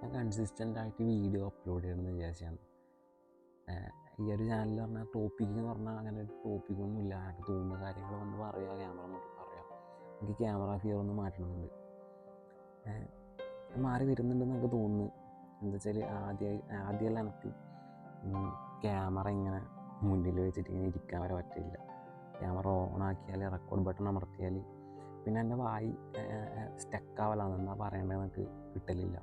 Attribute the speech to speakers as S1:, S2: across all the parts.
S1: ഞാൻ കൺസിസ്റ്റൻ്റായിട്ട് video upload ചെയ്യണമെന്ന് വിചാരിച്ചാണ്. ഈ ഒരു ചാനൽ പറഞ്ഞാൽ ടോപ്പിക്ക് എന്ന് പറഞ്ഞാൽ അങ്ങനെ ഒരു ടോപ്പിക്കൊന്നും ഇല്ല. എനിക്ക് തോന്നുന്ന കാര്യങ്ങൾ വന്ന് പറയുക, ക്യാമറ നോക്കി പറയാം. എനിക്ക് ക്യാമറ ഫിയർ ഒന്ന് മാറ്റണമെന്നുണ്ട്. മാറി വരുന്നുണ്ടെന്നൊക്കെ തോന്നുന്നു. എന്താ വെച്ചാൽ ആദ്യമെല്ലാം എനിക്ക് ക്യാമറ ഇങ്ങനെ മുന്നിൽ വെച്ചിട്ട് ഇങ്ങനെ ഇരിക്കാൻ വരെ പറ്റില്ല. ക്യാമറ ഓണാക്കിയാൽ റെക്കോർഡ് ബട്ടൺ അമർത്തിയാൽ പിന്നെ എൻ്റെ വായി സ്റ്റക്കാവലാണ്. എന്താ പറയേണ്ടതെന്നൊക്കെ കിട്ടലില്ല.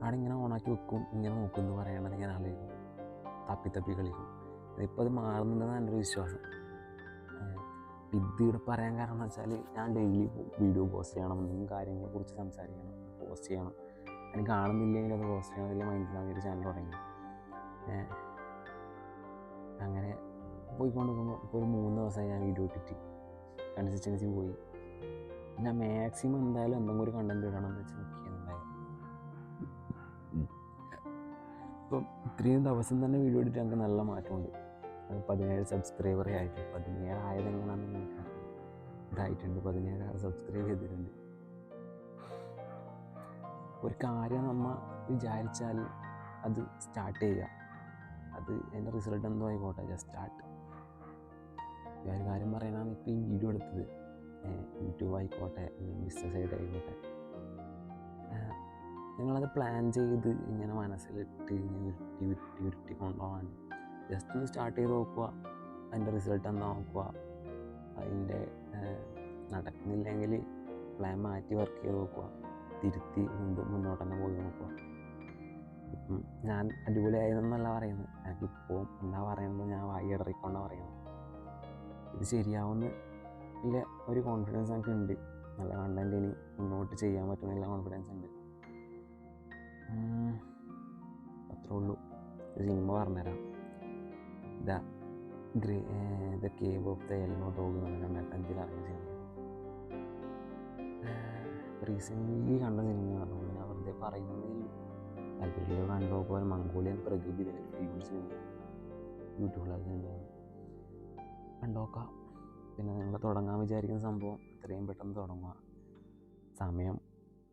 S1: അവിടെ ഇങ്ങനെ ഓണാക്കി വെക്കും, ഇങ്ങനെ നോക്കുമെന്ന് പറയണത് ഇങ്ങനെ ആലോചിക്കും, തപ്പി കളിക്കും. ഇപ്പോൾ അത് മാറുന്നുണ്ടെന്ന് എൻ്റെ ഒരു വിശ്വാസം. ഇവിടെ പറയാൻ കാരണം എന്ന് വെച്ചാൽ ഞാൻ ഡെയിലി വീഡിയോ പോസ്റ്റ് ചെയ്യണം, എന്തെങ്കിലും കാര്യങ്ങളെക്കുറിച്ച് സംസാരിക്കണം, പോസ്റ്റ് ചെയ്യണം. അതിന് കാണുന്നില്ലെങ്കിൽ അത് പോസ്റ്റ് ചെയ്യണം, അതിൽ മൈൻഡിലാണ് ഒരു ചാനൽ തുടങ്ങി. അങ്ങനെ പോയിക്കൊണ്ടിരിക്കുമ്പോൾ ഇപ്പോൾ ഒരു 3 ദിവസമായി ഞാൻ വീഡിയോ ഇട്ടിട്ട് കൺസിസ്റ്റൻസി പോയി. ഞാൻ മാക്സിമം എന്തായാലും എന്തെങ്കിലും ഒരു കണ്ടൻറ്റ് ഇടണമെന്ന് വെച്ച് നോക്കി. എന്തായാലും ഇപ്പം ഇത്രയും ദിവസം തന്നെ വീഡിയോ ഇട്ടിട്ട് എനിക്ക് നല്ല മാറ്റമുണ്ട്. 17 സബ്സ്ക്രൈബറേ ആയിട്ട്. 17 ആയതെങ്ങനെയാണെന്ന് എനിക്ക് ഇതായിട്ടുണ്ട്. 17 സബ്സ്ക്രൈബ് ചെയ്തിട്ടുണ്ട്. ഒരു കാര്യം നമ്മൾ വിചാരിച്ചാൽ അത് സ്റ്റാർട്ട് ചെയ്യുക. അത് അതിൻ്റെ റിസൾട്ട് എന്തോ ആയിക്കോട്ടെ, ജസ്റ്റ് സ്റ്റാർട്ട്. ഒരു കാര്യം പറയാനാണ് ഇപ്പോൾ ഈ വീഡിയോ എടുത്തത്. യൂട്യൂബ് ആയിക്കോട്ടെ, ബിസിനസ് സൈഡ് ആയിക്കോട്ടെ, നിങ്ങളത് പ്ലാൻ ചെയ്ത് ഇങ്ങനെ മനസ്സിലിട്ട് ഇങ്ങനെ ഉരുട്ടി കൊണ്ടുപോകാൻ ജസ്റ്റ് ഒന്ന് സ്റ്റാർട്ട് ചെയ്ത് നോക്കുക. അതിൻ്റെ റിസൾട്ട് എന്താ നോക്കുക. അതിൻ്റെ നടക്കുന്നില്ലെങ്കിൽ പ്ലാൻ മാറ്റി വർക്ക് ചെയ്ത് നോക്കുക. തിരുത്തി മുന്നോട്ട് തന്നെ പോയി നോക്കുക. ഇപ്പം ഞാൻ അടിപൊളിയായതെന്നല്ല പറയുന്നത്. എനിക്കിപ്പോൾ എന്താ പറയുന്നത്, ഞാൻ വായി ഇടറിക്കൊണ്ടാണ് പറയുന്നത്. ഇത് ശരിയാവുന്ന ഇല്ല ഒരു കോൺഫിഡൻസ് എനിക്ക് ഉണ്ട്. നല്ല കണ്ടൻറ്റ് ഇനി മുന്നോട്ട് ചെയ്യാൻ പറ്റുന്നില്ല കോൺഫിഡൻസ് ഉണ്ട്. അത്രേ ഉള്ളൂ. ഒരു സിനിമ പറഞ്ഞുതരാം. The cave of the yellow dog എന്ന് പറഞ്ഞ 2005 ഇറങ്ങിയ സിനിമ. റീസെൻ്റ്ലി കണ്ട സിനിമയാണ്. ഞാൻ വെറുതെ പറയുന്നതിൽ താല്പര്യമില്ല. കണ്ടുപോകാൻ മംഗോളിയൻ പ്രകൃതി ഫീൽഡ് സിനിമ യൂട്യൂബിലുള്ള സിനിമയാണ്. കണ്ടുനോക്കാം. പിന്നെ നിങ്ങൾ തുടങ്ങാൻ വിചാരിക്കുന്ന സംഭവം എത്രയും പെട്ടെന്ന് തുടങ്ങുക. സമയം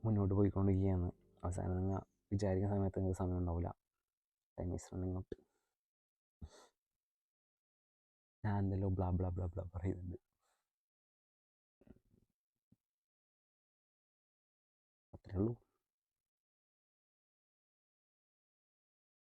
S1: മുന്നോട്ട് പോയിക്കൊണ്ടിരിക്കുകയാണ്. അവസാനം നിങ്ങൾ വിചാരിക്കുന്ന സമയത്ത് നിങ്ങൾക്ക് സമയം ഉണ്ടാവില്ല. Time is running out. ഞാൻ എന്തെല്ലോ ബ്ലാ ബ്ലാ ബ്ലാ ബ്ലാ പറയുന്നുണ്ട്. അത്രേ ഉള്ളൂ.